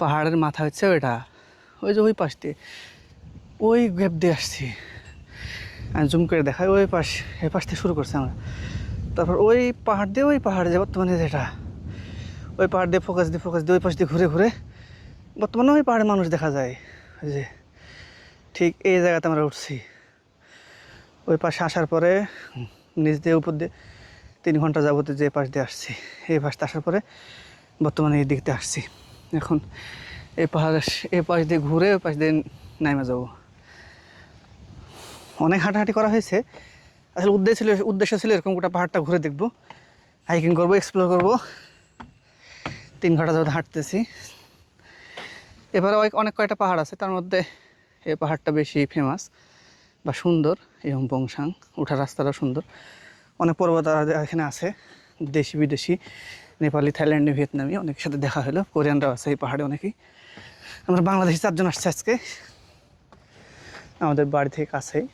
পাহাড়ের মাথা হচ্ছে ওইটা, ওই যে ওই পাশ দিয়ে, ওই গ্যাপ দিয়ে আসছি। আমি জুম করে দেখাই, ওই পাশ, এই পাশ থেকে শুরু করছি আমরা। তারপর ওই পাহাড় দিয়ে, ওই পাহাড় যে বর্তমানে যেটা, ওই পাহাড় দিয়ে ফোকাস দিয়ে ওই পাশ দিয়ে ঘুরে ঘুরে বর্তমানে ওই পাহাড়ে মানুষ দেখা যায়। ওই যে ঠিক এই জায়গাতে আমরা উঠছি। ওই পাশে আসার পরে নিচ দিয়ে উপর দিয়ে 3 ঘন্টা যাবতে যে পাশ দিয়ে আসছি, এই পাশটা আসার পরে বর্তমানে এই দিকতে আসছি। এখন এই পাহাড়ের এই পাশ দিয়ে ঘুরে ওই পাশ দিয়ে নামে যাব। অনেক হাঁটাহাঁটি করা হয়েছে। আসলে উদ্দেশ্য ছিল এরকম গোটা পাহাড়টা ঘুরে দেখব, হাইকিং করবো, এক্সপ্লোর করবো। 3 ঘন্টা যাবত হাঁটতেছি। এবারে অনেক কয়টা পাহাড় আছে, তার মধ্যে এই পাহাড়টা বেশি ফেমাস বা সুন্দর। এবং বংশাং ওঠার রাস্তাটাও সুন্দর। অনেক পর্বত এখানে আছে, দেশি বিদেশি, নেপালি, থাইল্যান্ডি, ভিয়েতনামি অনেকের সাথে দেখা হলো। কোরিয়ানরাও আছে এই পাহাড়ে অনেকেই। আমরা বাংলাদেশি 4 জন আসছে আজকে, আমাদের বাড়ি থেকে কাছেই।